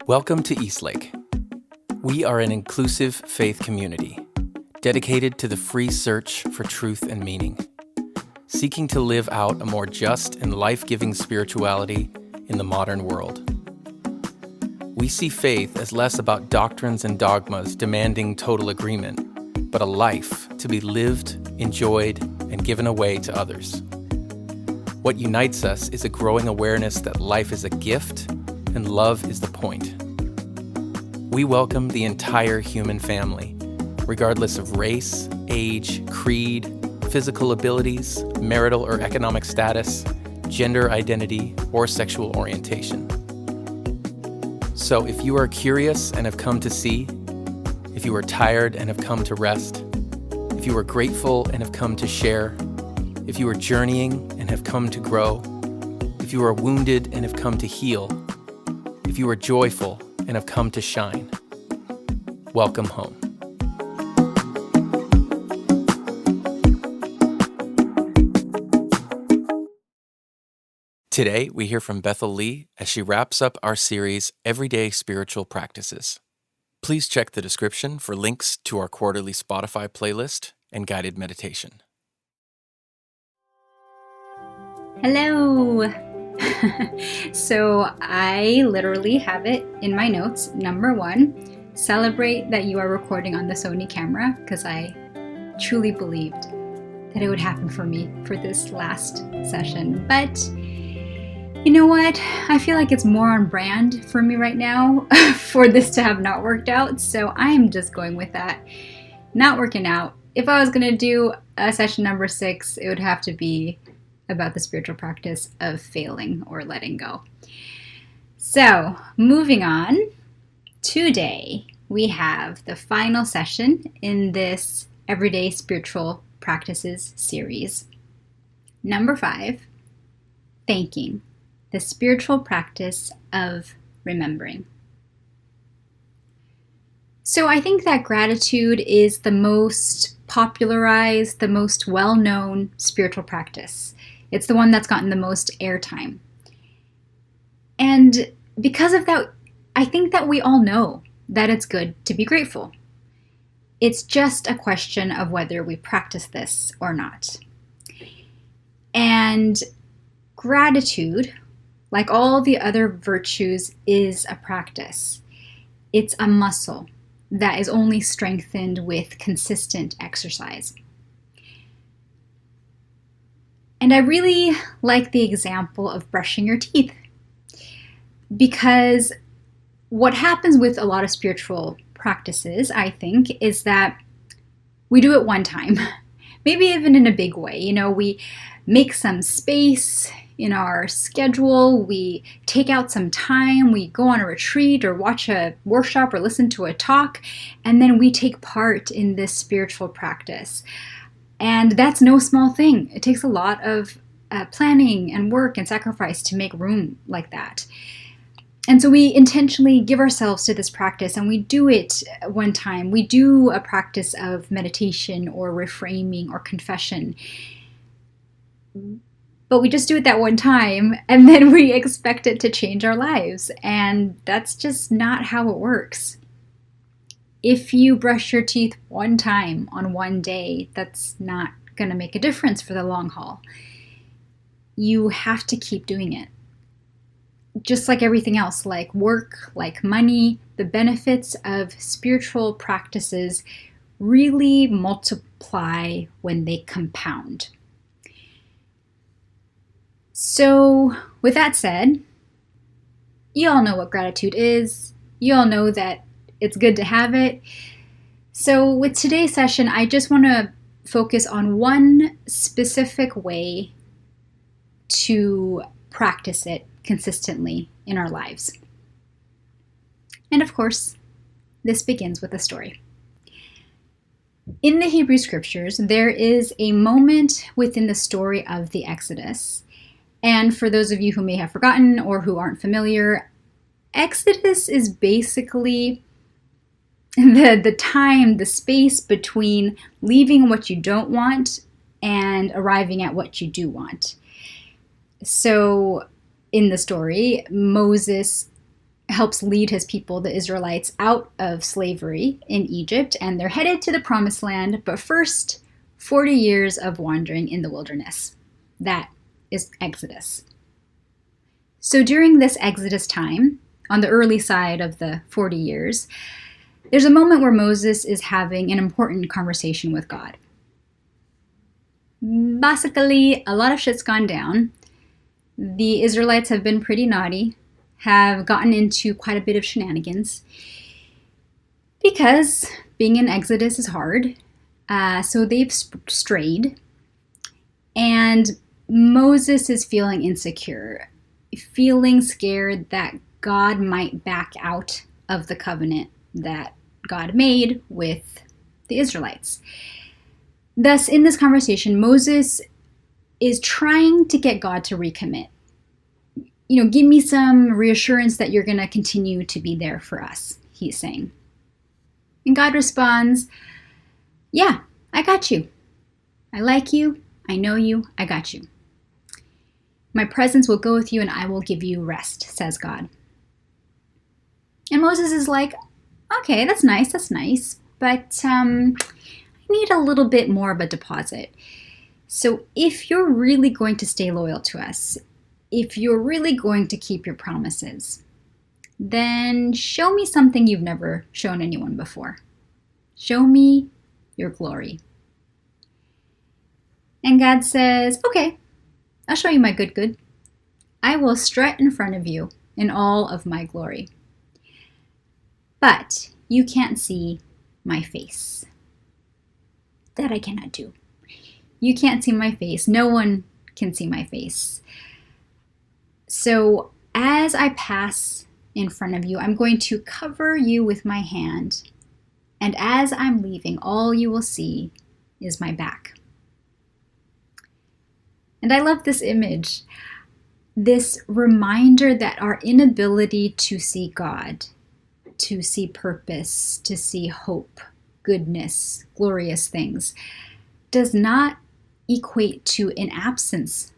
Welcome to Eastlake. We are an inclusive faith community dedicated to the free search for truth and meaning, seeking to live out a more just and life-giving spirituality in the modern world. We see faith as less about doctrines and dogmas demanding total agreement, but a life to be lived, enjoyed, and given away to others. What unites us is a growing awareness that life is a gift and love is the point. We welcome the entire human family, regardless of race, age, creed, physical abilities, marital or economic status, gender identity, or sexual orientation. So if you are curious and have come to see, if you are tired and have come to rest, if you are grateful and have come to share, if you are journeying and have come to grow, if you are wounded and have come to heal, if you are joyful and have come to shine, welcome home. Today, we hear from Bethel Lee as she wraps up our series, Everyday Spiritual Practices. Please check the description for links to our quarterly Spotify playlist and guided meditation. Hello! So I literally have it in my notes. Number 1, celebrate that you are recording on the Sony camera, because I truly believed that it would happen for me for this last session. But you know what? I feel like it's more on brand for me right now for this to have not worked out. So I'm just going with that. Not working out. If I was going to do a session number 6, it would have to be about the spiritual practice of failing or letting go. So moving on, today we have the final session in this Everyday Spiritual Practices series. Number 5, thanking, the spiritual practice of remembering. So I think that gratitude is the most popularized, the most well-known spiritual practice. It's the one that's gotten the most airtime. And because of that, I think that we all know that it's good to be grateful. It's just a question of whether we practice this or not. And gratitude, like all the other virtues, is a practice. It's a muscle that is only strengthened with consistent exercise. And I really like the example of brushing your teeth, because what happens with a lot of spiritual practices, I think, is that we do it one time, maybe even in a big way. You know, we make some space in our schedule, we take out some time, we go on a retreat or watch a workshop or listen to a talk, and then we take part in this spiritual practice. And that's no small thing. It takes a lot of planning and work and sacrifice to make room like that. And so we intentionally give ourselves to this practice, and we do it one time. We do a practice of meditation or reframing or confession. But we just do it that one time, and then we expect it to change our lives. And that's just not how it works. If you brush your teeth one time on one day, that's not going to make a difference for the long haul. You have to keep doing it. Just like everything else, like work, like money, the benefits of spiritual practices really multiply when they compound. So, with that said, you all know what gratitude is. You all know that it's good to have it. So with today's session, I just want to focus on one specific way to practice it consistently in our lives. And of course, this begins with a story. In the Hebrew scriptures, there is a moment within the story of the Exodus. And for those of you who may have forgotten or who aren't familiar, Exodus is basically the time, the space between leaving what you don't want and arriving at what you do want. So in the story, Moses helps lead his people, the Israelites, out of slavery in Egypt, and they're headed to the promised land, but first, 40 years of wandering in the wilderness. That is Exodus. So during this Exodus time, on the early side of the 40 years, there's a moment where Moses is having an important conversation with God. Basically, a lot of shit's gone down. The Israelites have been pretty naughty, have gotten into quite a bit of shenanigans, because being in Exodus is hard. So they've strayed, and Moses is feeling insecure, feeling scared that God might back out of the covenant that God made with the Israelites. Thus, in this conversation, Moses is trying to get God to recommit. Give me some reassurance that you're going to continue to be there for us, he's saying. And God responds, yeah, I got you. I like you. I know you. I got you. My presence will go with you and I will give you rest, says God. And Moses is like, okay, that's nice, but I need a little bit more of a deposit. So if you're really going to stay loyal to us, if you're really going to keep your promises, then show me something you've never shown anyone before. Show me your glory. And God says, okay, I'll show you my good. I will strut in front of you in all of my glory. But you can't see my face. That I cannot do. You can't see my face. No one can see my face. So as I pass in front of you, I'm going to cover you with my hand. And as I'm leaving, all you will see is my back. And I love this image, this reminder that our inability to see God, to see purpose, to see hope, goodness, glorious things, does not equate to an absence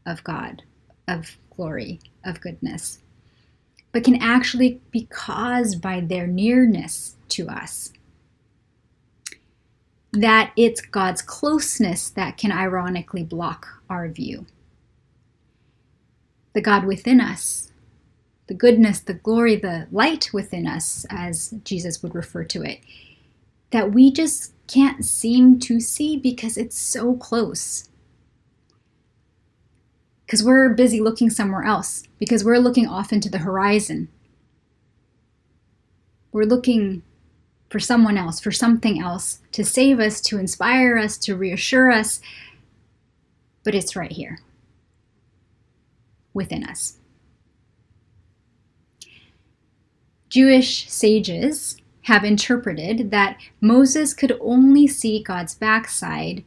of God, of glory, of goodness, but can actually be caused by their nearness to us. That it's God's closeness that can ironically block our view. The God within us, the goodness, the glory, the light within us, as Jesus would refer to it, that we just can't seem to see because it's so close. Because we're busy looking somewhere else, because we're looking off into the horizon. We're looking for someone else, for something else, to save us, to inspire us, to reassure us. But it's right here, within us. Jewish sages have interpreted that Moses could only see God's backside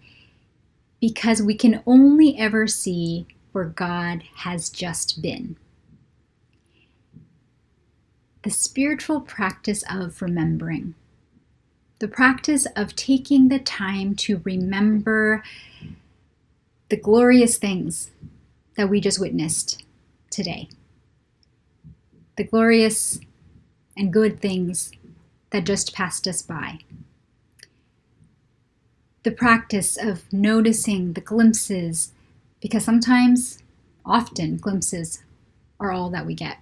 because we can only ever see where God has just been. The spiritual practice of remembering. The practice of taking the time to remember the glorious things that we just witnessed today. The glorious and good things that just passed us by. The practice of noticing the glimpses, because sometimes, often, glimpses are all that we get.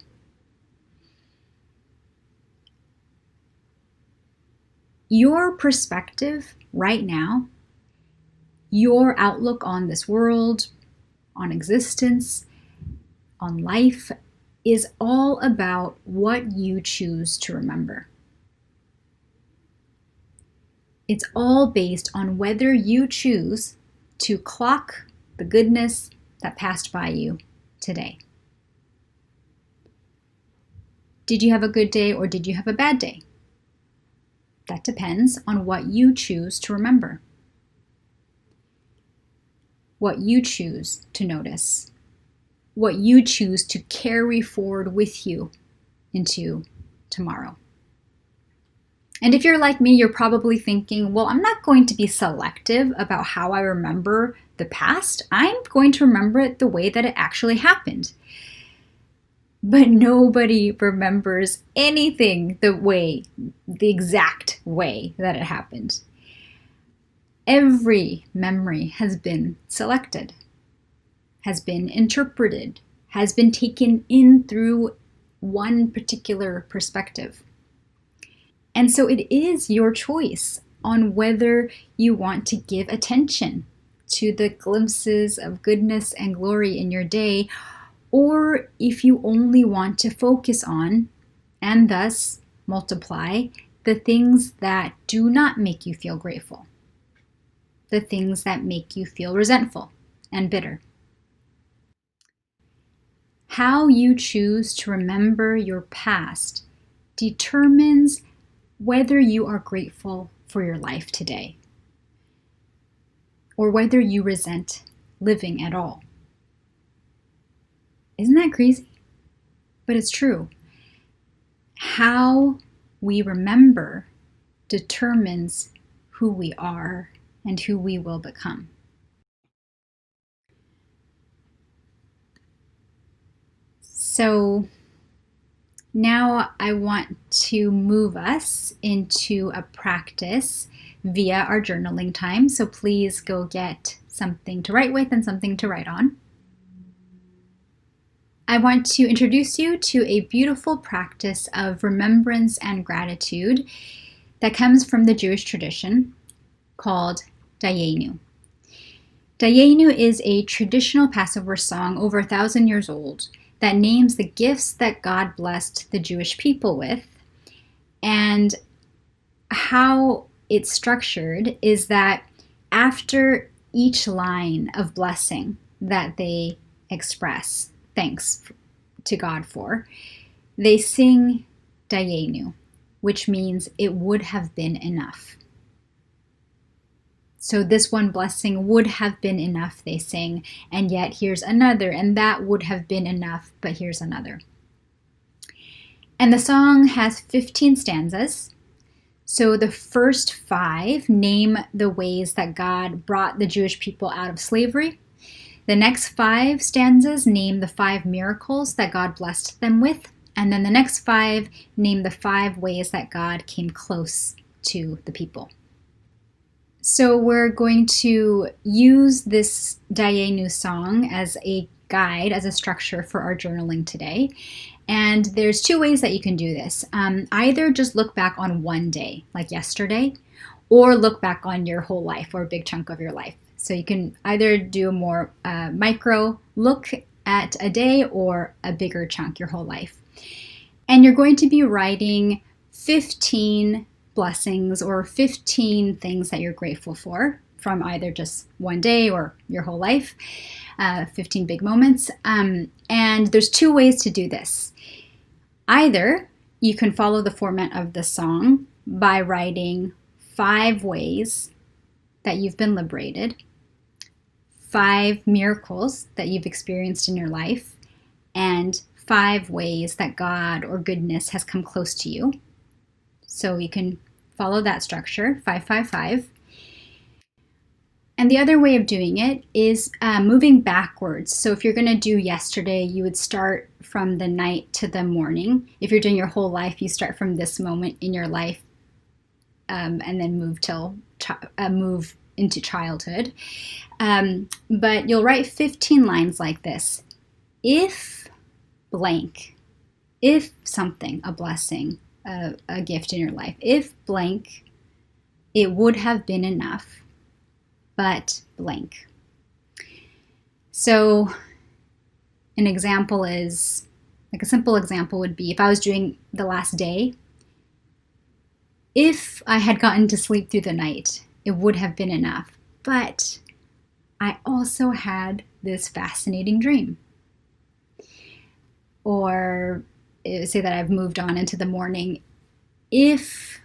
Your perspective right now, your outlook on this world, on existence, on life, is all about what you choose to remember. It's all based on whether you choose to clock the goodness that passed by you today. Did you have a good day or did you have a bad day? That depends on what you choose to remember, what you choose to notice, what you choose to carry forward with you into tomorrow. And if you're like me, you're probably thinking, well, I'm not going to be selective about how I remember the past. I'm going to remember it the way that it actually happened. but nobody remembers anything the exact way that it happened. Every memory has been selected, has been interpreted, has been taken in through one particular perspective. And so it is your choice on whether you want to give attention to the glimpses of goodness and glory in your day, or if you only want to focus on, and thus multiply, the things that do not make you feel grateful, the things that make you feel resentful and bitter. How you choose to remember your past determines whether you are grateful for your life today, or whether you resent living at all. Isn't that crazy? But it's true. How we remember determines who we are and who we will become. So now I want to move us into a practice via our journaling time. So please go get something to write with and something to write on. I want to introduce you to a beautiful practice of remembrance and gratitude that comes from the Jewish tradition called Dayenu. Dayenu is a traditional Passover song over 1,000 years old that names the gifts that God blessed the Jewish people with. And how it's structured is that after each line of blessing that they express thanks to God for, they sing Dayenu, which means it would have been enough. So this one blessing would have been enough, they sing, and yet here's another, and that would have been enough, but here's another. And the song has 15 stanzas. So the first 5 name the ways that God brought the Jewish people out of slavery. The next 5 stanzas name the 5 miracles that God blessed them with. And then the next 5 name the 5 ways that God came close to the people. So we're going to use this Dayenu song as a guide, as a structure for our journaling today. And there's 2 ways that you can do this. Either just look back on one day, like yesterday, or look back on your whole life or a big chunk of your life. So you can either do a more micro look at a day or a bigger chunk, your whole life. And you're going to be writing 15 blessings or 15 things that you're grateful for from either just one day or your whole life, 15 big moments. And there's 2 ways to do this. Either you can follow the format of the song by writing 5 ways that you've been liberated, 5 miracles that you've experienced in your life, and 5 ways that God or goodness has come close to you. So you can follow that structure, 5, 5, 5. And the other way of doing it is moving backwards. So if you're going to do yesterday, you would start from the night to the morning. If you're doing your whole life, you start from this moment in your life and then move into childhood. But you'll write 15 lines like this. If blank, if something, a blessing, a gift in your life, if blank, it would have been enough, but blank. So an example is, like a simple example would be, if I was doing the last day, if I had gotten to sleep through the night, it would have been enough, but I also had this fascinating dream. Or say that I've moved on into the morning. If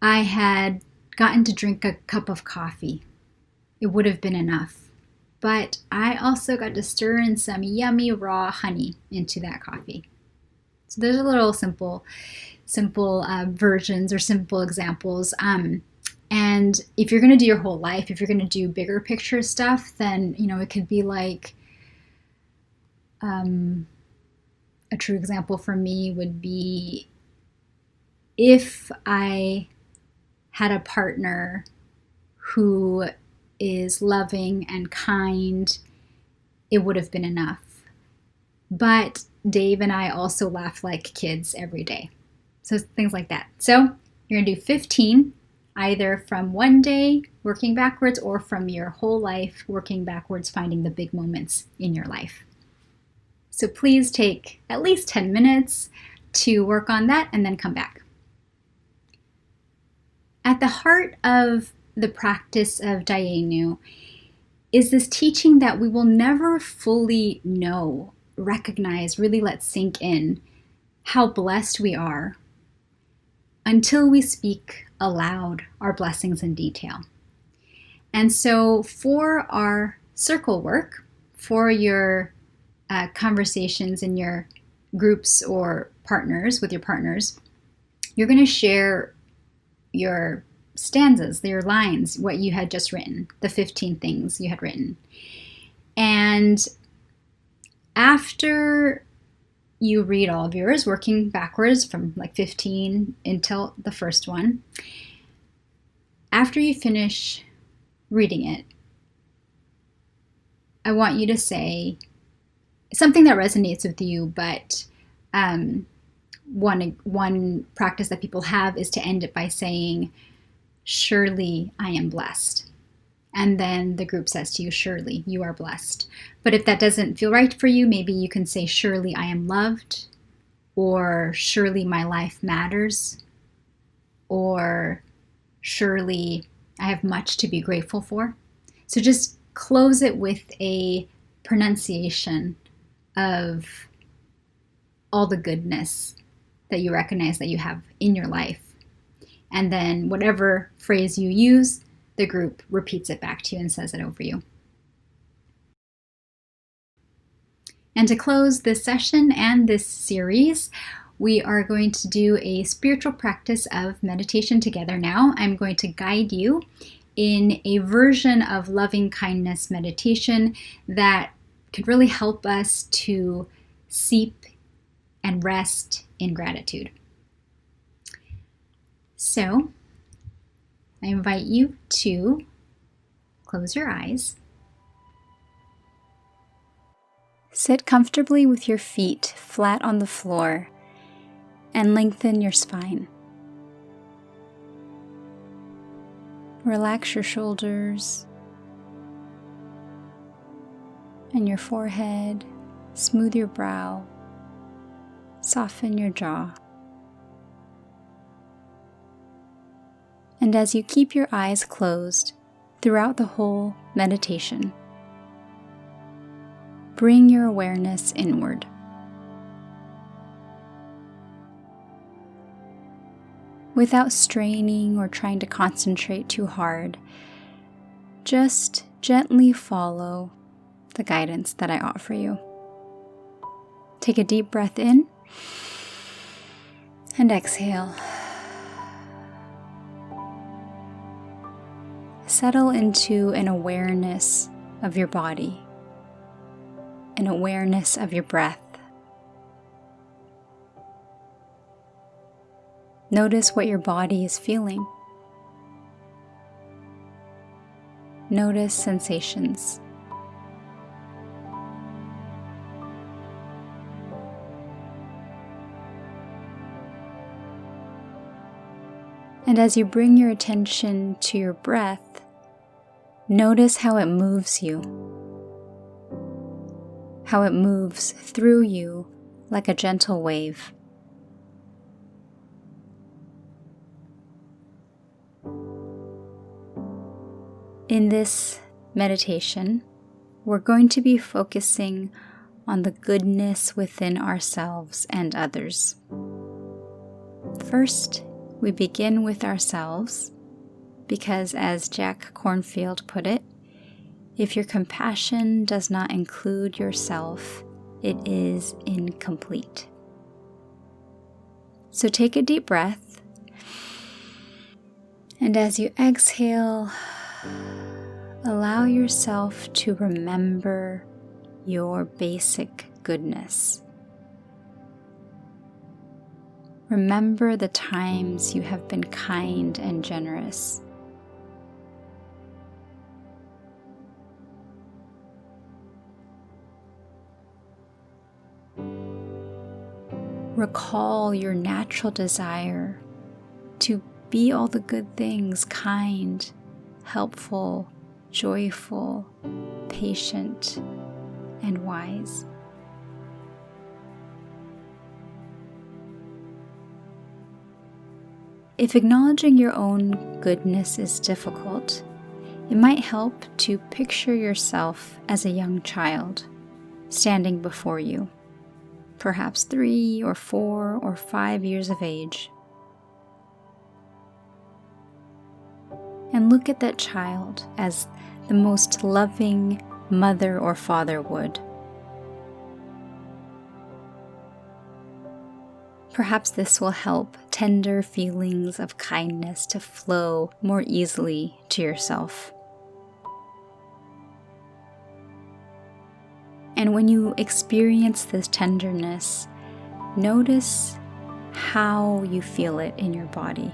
I had gotten to drink a cup of coffee, it would have been enough. But I also got to stir in some yummy raw honey into that coffee. So there's a little simple versions or simple examples. And if you're going to do your whole life, if you're going to do bigger picture stuff, then, it could be like, a true example for me would be if I had a partner who is loving and kind, it would have been enough. But Dave and I also laugh like kids every day. So things like that. So you're going to do 15, either from one day working backwards or from your whole life working backwards, finding the big moments in your life. So please take at least 10 minutes to work on that and then come back. At the heart of the practice of Dayenu is this teaching that we will never fully know, recognize, really let sink in how blessed we are until we speak aloud our blessings in detail. And so for our circle work, for your conversations in your groups or partners, with your partners, you're going to share your stanzas, your lines, what you had just written, the 15 things you had written. And after you read all of yours, working backwards from like 15 until the first one, after you finish reading it, I want you to say something that resonates with you, but one practice that people have is to end it by saying, "Surely I am blessed." And then the group says to you, "Surely you are blessed." But if that doesn't feel right for you, maybe you can say, "Surely I am loved," or "Surely my life matters," or "Surely I have much to be grateful for." So just close it with a pronunciation of all the goodness that you recognize that you have in your life. And then whatever phrase you use, the group repeats it back to you and says it over you. And to close this session and this series, we are going to do a spiritual practice of meditation together now. I'm going to guide you in a version of loving kindness meditation that could really help us to seep and rest in gratitude. So, I invite you to close your eyes. Sit comfortably with your feet flat on the floor and lengthen your spine. Relax your shoulders and your forehead, smooth your brow, soften your jaw. And as you keep your eyes closed throughout the whole meditation, bring your awareness inward. Without straining or trying to concentrate too hard, just gently follow the guidance that I offer you. Take a deep breath in and exhale. Settle into an awareness of your body, an awareness of your breath. Notice what your body is feeling. Notice sensations. And as you bring your attention to your breath, notice how it moves you, how it moves through you like a gentle wave. In this meditation, we're going to be focusing on the goodness within ourselves and others. First, we begin with ourselves because, as Jack Kornfield put it, if your compassion does not include yourself, it is incomplete. So take a deep breath, and as you exhale, allow yourself to remember your basic goodness. Remember the times you have been kind and generous. Recall your natural desire to be all the good things: kind, helpful, joyful, patient, and wise. If acknowledging your own goodness is difficult, it might help to picture yourself as a young child standing before you, perhaps 3 or 4 or 5 years of age. And look at that child as the most loving mother or father would. Perhaps this will help tender feelings of kindness to flow more easily to yourself. And when you experience this tenderness, notice how you feel it in your body.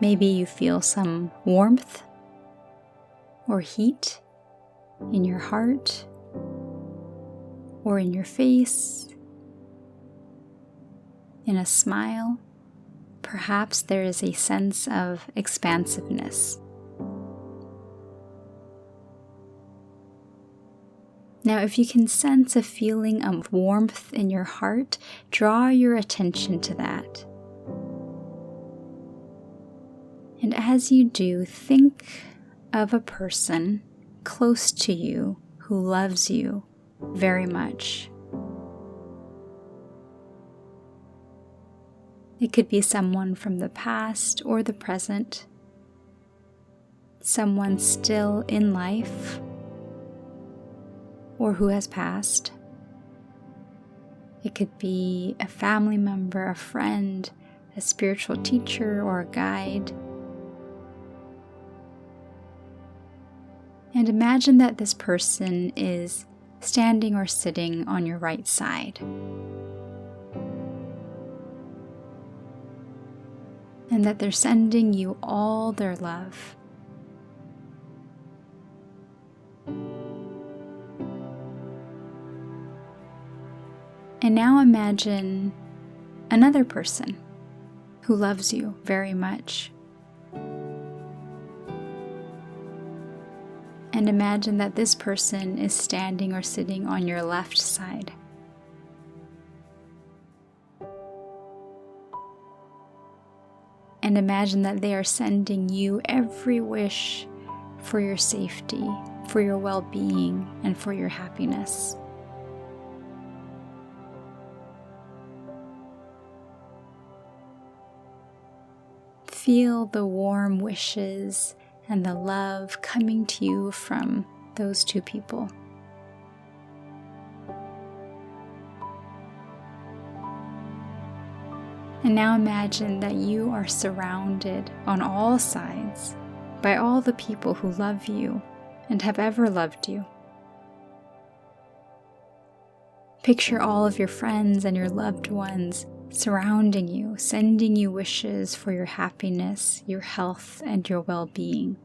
Maybe you feel some warmth or heat in your heart or in your face, in a smile. Perhaps there is a sense of expansiveness. Now, if you can sense a feeling of warmth in your heart, draw your attention to that. And as you do, think of a person close to you who loves you very much. It could be someone from the past or the present, someone still in life or who has passed. It could be a family member, a friend, a spiritual teacher, or a guide. And imagine that this person is standing or sitting on your right side. And that they're sending you all their love. And now imagine another person who loves you very much. And imagine that this person is standing or sitting on your left side. And imagine that they are sending you every wish for your safety, for your well-being, and for your happiness. Feel the warm wishes and the love coming to you from those two people. And now imagine that you are surrounded on all sides by all the people who love you and have ever loved you. Picture all of your friends and your loved ones surrounding you, sending you wishes for your happiness, your health, and your well-being.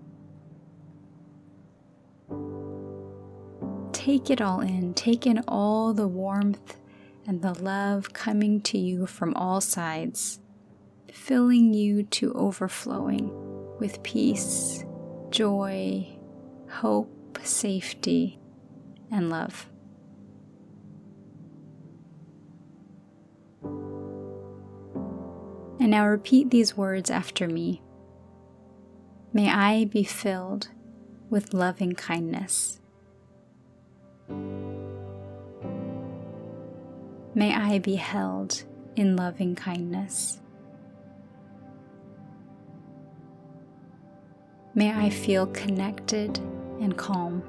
Take it all in. Take in all the warmth and the love coming to you from all sides, filling you to overflowing with peace, joy, hope, safety, and love. And now repeat these words after me. May I be filled with loving kindness. May I be held in loving kindness. May I feel connected and calm.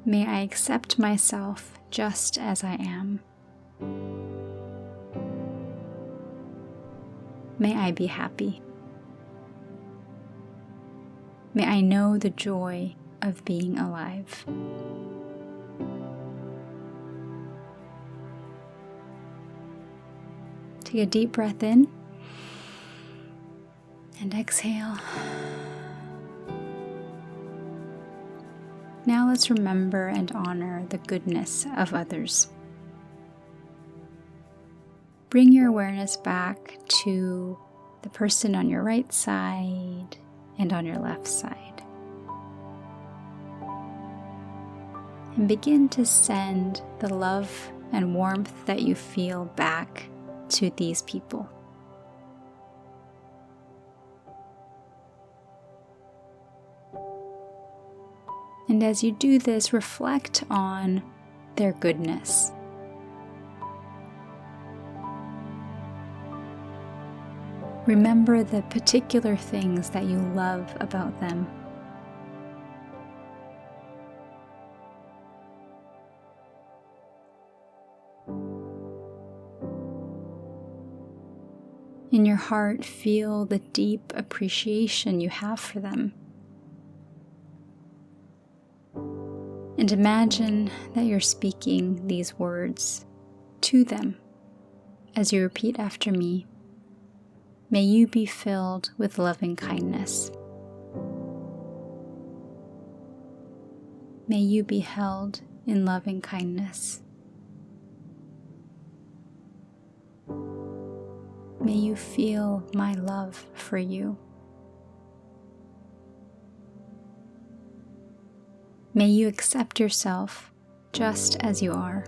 May I accept myself just as I am. May I be happy. May I know the joy of being alive. Take a deep breath in and exhale. Now let's remember and honor the goodness of others. Bring your awareness back to the person on your right side and on your left side. And begin to send the love and warmth that you feel back to these people. And as you do this, reflect on their goodness. Remember the particular things that you love about them. In your heart, feel the deep appreciation you have for them. And imagine that you're speaking these words to them as you repeat after me. May you be filled with loving kindness. May you be held in loving kindness. May you feel my love for you. May you accept yourself just as you are.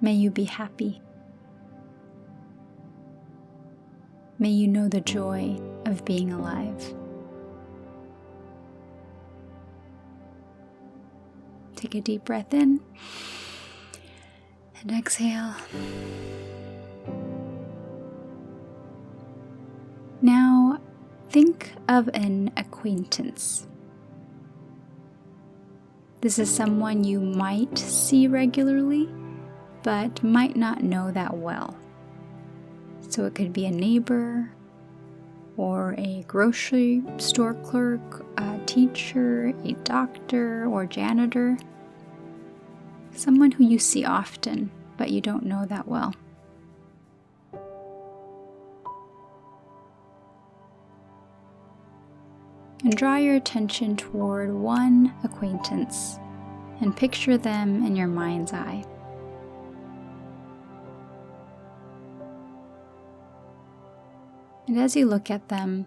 May you be happy. May you know the joy of being alive. Take a deep breath in and exhale. Now, think of an acquaintance. This is someone you might see regularly, but might not know that well. So it could be a neighbor, or a grocery store clerk, a teacher, a doctor, or janitor. Someone who you see often, but you don't know that well. And draw your attention toward one acquaintance and picture them in your mind's eye. And as you look at them,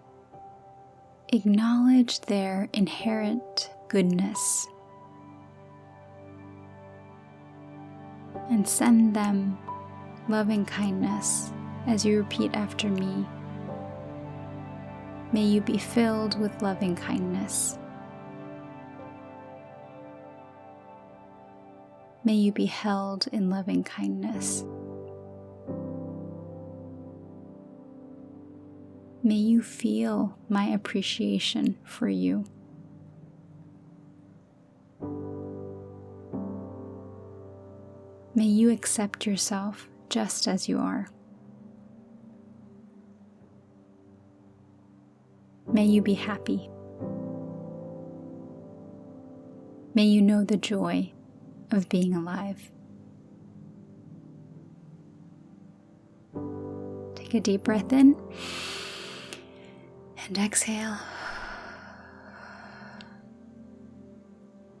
acknowledge their inherent goodness and send them loving kindness as you repeat after me. May you be filled with loving kindness. May you be held in loving kindness. May you feel my appreciation for you. May you accept yourself just as you are. May you be happy. May you know the joy of being alive. Take a deep breath in and exhale.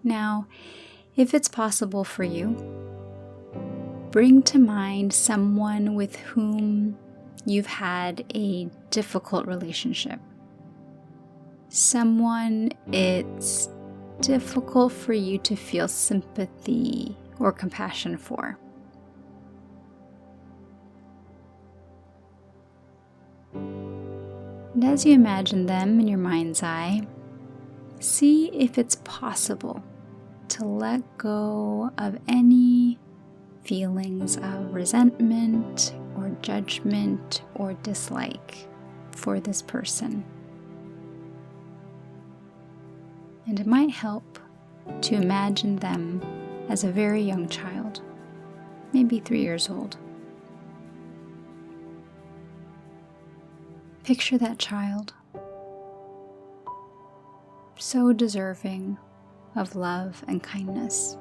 Now, if it's possible for you, bring to mind someone with whom you've had a difficult relationship. Someone it's difficult for you to feel sympathy or compassion for. And as you imagine them in your mind's eye, see if it's possible to let go of any feelings of resentment or judgment or dislike for this person. And it might help to imagine them as a very young child, maybe 3 years old. Picture that child so deserving of love and kindness.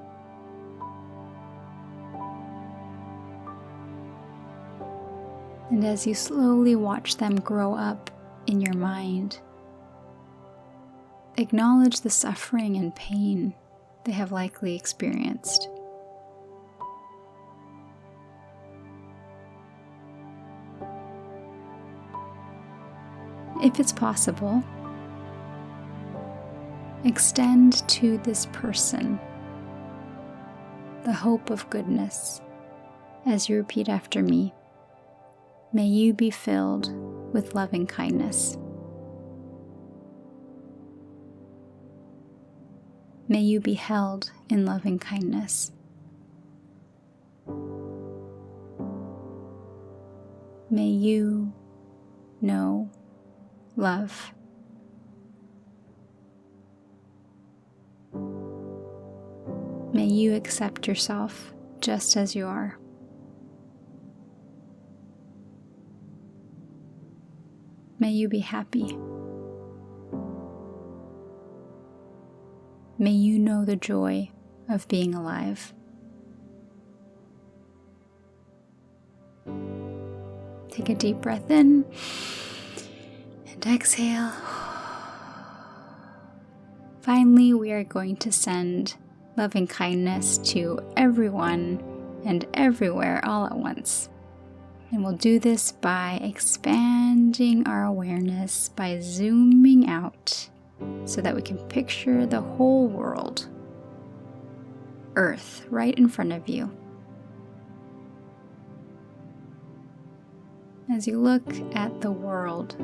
And as you slowly watch them grow up in your mind, acknowledge the suffering and pain they have likely experienced. If it's possible, extend to this person the hope of goodness as you repeat after me. May you be filled with loving kindness. May you be held in loving kindness. May you know love. May you accept yourself just as you are. May you be happy. May you know the joy of being alive. Take a deep breath in and exhale. Finally, we are going to send loving kindness to everyone and everywhere all at once. And we'll do this by expanding our awareness, by zooming out so that we can picture the whole world, Earth, right in front of you. As you look at the world,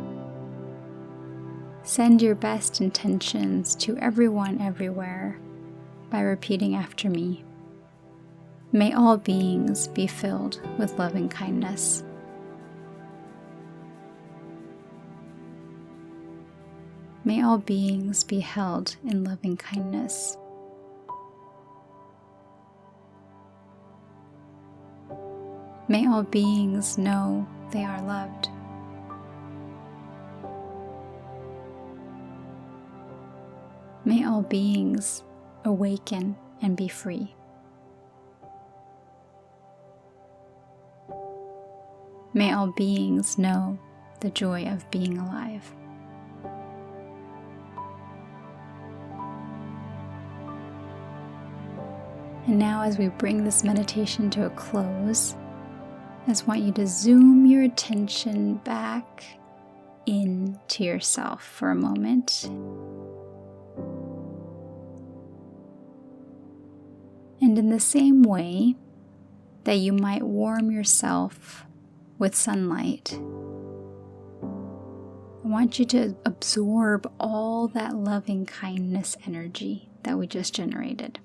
send your best intentions to everyone everywhere by repeating after me. May all beings be filled with loving kindness. May all beings be held in loving kindness. May all beings know they are loved. May all beings awaken and be free. May all beings know the joy of being alive. And now, as we bring this meditation to a close, I just want you to zoom your attention back into yourself for a moment. And in the same way that you might warm yourself with sunlight, I want you to absorb all that loving kindness energy that we just generated.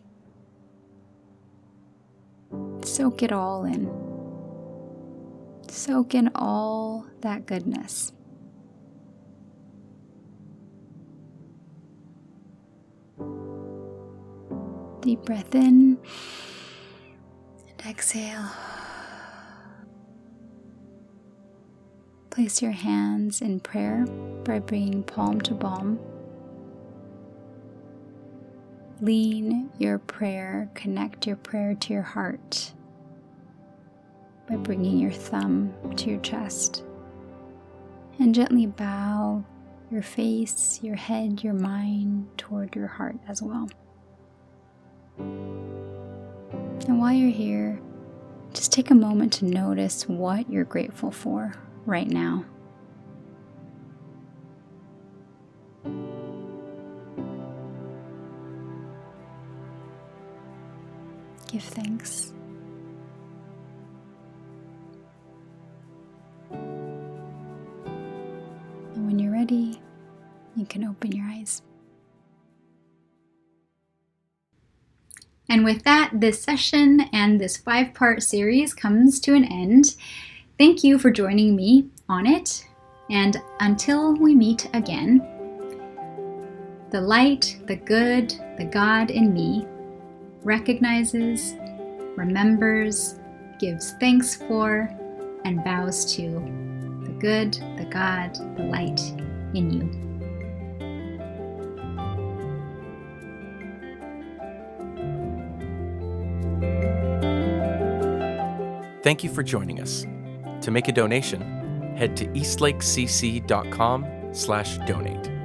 Soak it all in. Soak in all that goodness. Deep breath in and exhale. Place your hands in prayer by bringing palm to palm. Lean your prayer, connect your prayer to your heart by bringing your thumb to your chest. And gently bow your face, your head, your mind toward your heart as well. And while you're here, just take a moment to notice what you're grateful for right now. Give thanks. And when you're ready, you can open your eyes. And with that, this session and this 5-part series comes to an end. Thank you for joining me on it. And until we meet again, the light, the good, the God in me recognizes, remembers, gives thanks for, and bows to the good, the God, the light in you. Thank you for joining us. To make a donation, head to eastlakecc.com/donate.